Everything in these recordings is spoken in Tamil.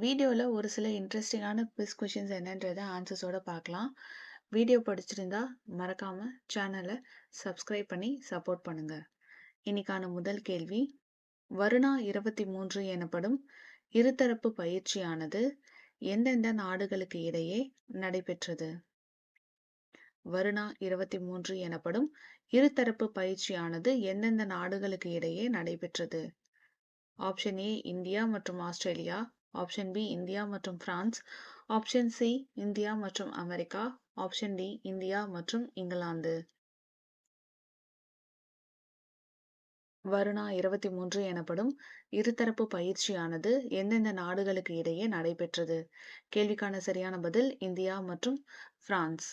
வீடியோல ஒரு சில இன்ட்ரெஸ்டிங்கான குவிஸ் கொஷின்ஸ் என்னன்றத ஆன்சர்ஸோட பார்க்கலாம். வீடியோ பிடிச்சிருந்தா மறக்காம சேனலை சப்ஸ்கிரைப் பண்ணி சப்போர்ட் பண்ணுங்க. இன்னைக்கான முதல் கேள்வி, வருணா 23 எனப்படும் இருதரப்பு பயிற்சியானது எந்தெந்த நாடுகளுக்கு இடையே நடைபெற்றது? வருணா 23 எனப்படும் இருதரப்பு பயிற்சியானது எந்தெந்த நாடுகளுக்கு இடையே நடைபெற்றது? ஆப்ஷன் ஏ இந்தியா மற்றும் ஆஸ்திரேலியா, ஆப்ஷன் பி இந்தியா மற்றும் பிரான்ஸ், ஆப்ஷன் சி இந்தியா மற்றும் அமெரிக்கா, ஆப்ஷன் டி இந்தியா மற்றும் இங்கிலாந்து. வருணா 23 எனப்படும் இருதரப்பு பயிற்சியானது எந்தெந்த நாடுகளுக்கு இடையே நடைபெற்றது? கேள்விக்கான சரியான பதில் இந்தியா மற்றும் பிரான்ஸ்.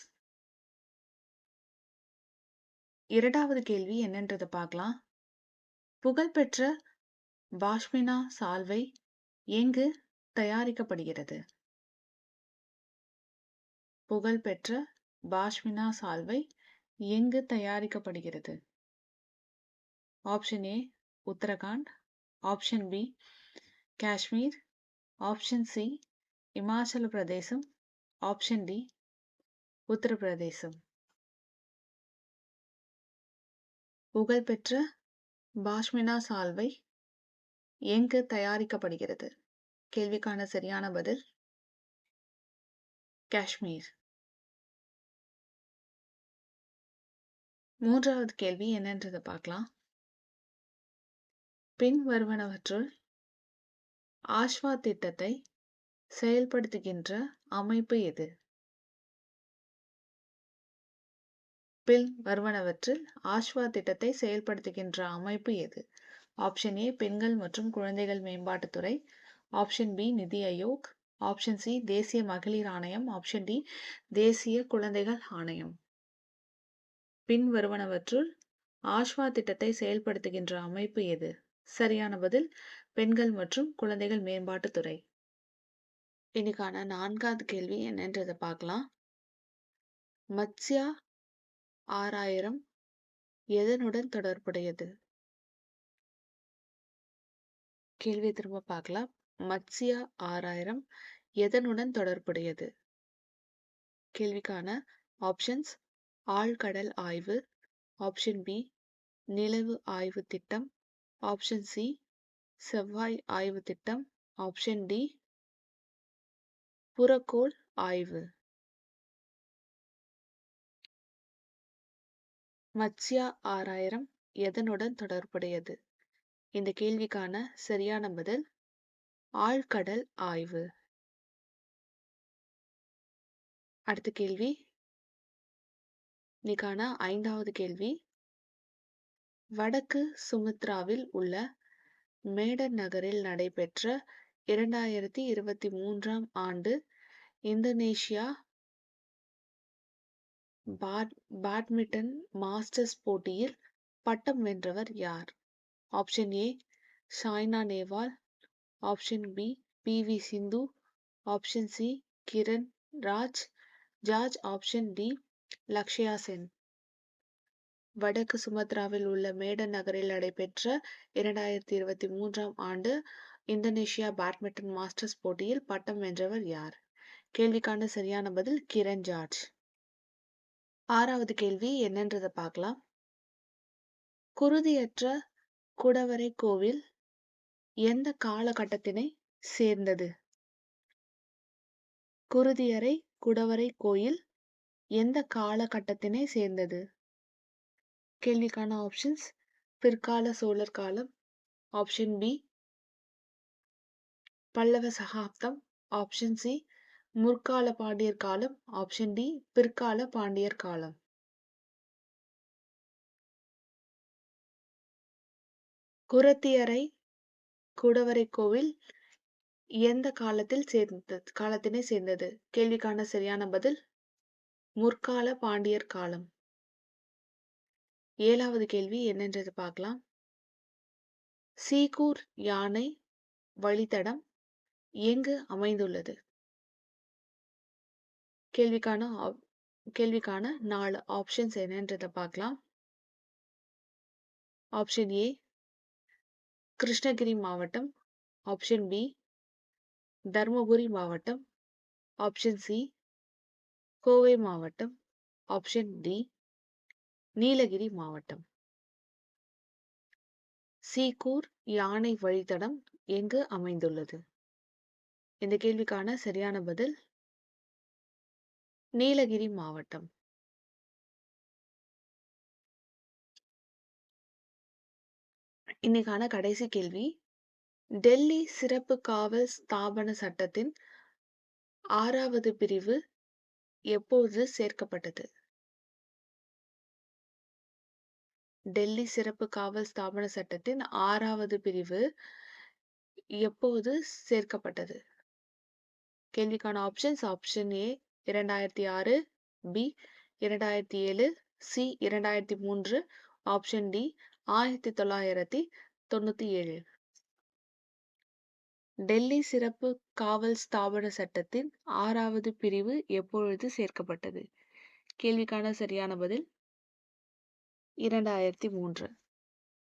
இரண்டாவது கேள்வி என்னன்றதை பார்க்கலாம். புகழ்பெற்ற பாஷ்மினா சால்வை எங்கு தயாரிக்கப்படுகிறது? புகழ்பெற்ற பாஷ்மினா சால்வை எங்கு தயாரிக்கப்படுகிறது? Option A Uttarakhand, option B Kashmir, option C Himachal Pradesh, option D Uttar Pradesh. புகழ்பெற்ற பாஷ்மினா சால்வை எங்கு தயாரிக்கப்படுகிறது? கேள்விக்கான சரியான பதில் காஷ்மீர். மூன்றாவது கேள்வி என்னன்றதை பார்க்கலாம். பின் வருவனவற்றுள் ஆஷ்வா திட்டத்தை செயல்படுத்துகின்ற அமைப்பு எது? பின் வருவனவற்றில் ஆஷ்வா திட்டத்தை செயல்படுத்துகின்ற அமைப்பு எது? ஆப்ஷன் ஏ பெண்கள் மற்றும் குழந்தைகள் மேம்பாட்டுத்துறை, ஆப்ஷன் பி நிதி ஆயோக், ஆப்ஷன் சி தேசிய மகளிர் ஆணையம், ஆப்ஷன் டி தேசிய குழந்தைகள் ஆணையம். பின் வருவனவற்றுள் ஆஷ்வா திட்டத்தை செயல்படுத்துகின்ற அமைப்பு எது? சரியான பதில் பெண்கள் மற்றும் குழந்தைகள் மேம்பாட்டுத்துறை. இன்னைக்கான நான்காவது கேள்வி என்னன்றதை பார்க்கலாம். மத்ஸ்யா 6000 எதனுடன் தொடர்புடையது? கேள்வி திரும்ப பார்க்கலாம். மத்ஸ்யா 6000 எதனுடன் தொடர்புடையது? கேள்விக்கான ஆப்ஷன்ஸ்: ஆழ்கடல் ஆய்வு, ஆப்ஷன் பி நிலவு ஆய்வு திட்டம், ஆப்ஷன் சி செவ்வாய் ஆய்வு திட்டம், ஆப்ஷன் டி புறக்கோள் ஆய்வு. மத்ஸ்யா 6000 எதனுடன் தொடர்புடையது? இந்த கேள்விக்கான சரியான பதில் ஆழ்கடல் ஆய்வு. அடுத்த கேள்வி, இன்னைக்கான ஐந்தாவது கேள்வி. வடக்கு சுமத்ராவில் உள்ள மேடன் நகரில் நடைபெற்ற 2023ஆம் ஆண்டு இந்தோனேஷியா பேட்மிண்டன் மாஸ்டர்ஸ் போட்டியில் பட்டம் வென்றவர் யார்? Option A Saina Nehwal, option B PV Sindhu, option C Kiran George, option D Lakshya Sen. வடக்கு சுமத்ராவில் உள்ள மேடன் நகரில் நடைபெற்ற 2023ஆம் ஆண்டு இந்தோனேஷியா பேட்மிண்டன் மாஸ்டர்ஸ் போட்டியில் பட்டம் வென்றவர் யார்? கேள்விக்கான சரியான பதில் கிரண் ஜார்ஜ். ஆறாவது கேள்வி என்னன்றதை பார்க்கலாம். குருதியற்ற குடவரை கோவில் எந்த காலகட்டத்தினை சேர்ந்தது? குருதியறை குடவரை கோயில் எந்த காலகட்டத்தினை சேர்ந்தது? கேள்விக்கான ஆப்ஷன்ஸ்: பிற்கால சோழர் காலம், ஆப்ஷன் பி பல்லவ சகாப்தம், ஆப்ஷன் சி முற்கால பாண்டியர் காலம், ஆப்ஷன் டி பிற்கால பாண்டியர் காலம். குருதியறை குடவரை கோவில் எந்த காலத்தினை சேர்ந்தது? கேள்விக்கான சரியான பதில் முற்கால பாண்டியர் காலம். ஏழாவது கேள்வி என்னன்றது பார்க்கலாம். சீகூர் யானை வழித்தடம் எங்கு அமைந்துள்ளது? கேள்விக்கான 4 ஆப்ஷன்ஸ் என்னன்றதை பார்க்கலாம். ஆப்ஷன் ஏ கிருஷ்ணகிரி மாவட்டம், ஆப்ஷன் பி தர்மபுரி மாவட்டம். ஆப்ஷன் சி கோவை மாவட்டம். ஆப்ஷன் டி நீலகிரி மாவட்டம். சீக்கூர் யானை வழித்தடம் எங்கு அமைந்துள்ளது? இந்த கேள்விக்கான சரியான பதில் நீலகிரி மாவட்டம். இன்னைக்கான கடைசி கேள்வி. டெல்லி சிறப்பு காவல் ஸ்தாபன சட்டத்தின் 6வது பிரிவு எப்போது சேர்க்கப்பட்டது? டெல்லி சிறப்பு காவல் ஸ்தாபன சட்டத்தின் 6வது பிரிவு எப்போது சேர்க்கப்பட்டது? கேள்விக்கான options. Option A 2006, B 2007, C 2003, option D 1997. Delhi சிறப்பு காவல் ஸ்தாபன சட்டத்தின் 6வது பிரிவு எப்பொழுது சேர்க்கப்பட்டது? கேள்விக்கான சரியான பதில் 2003.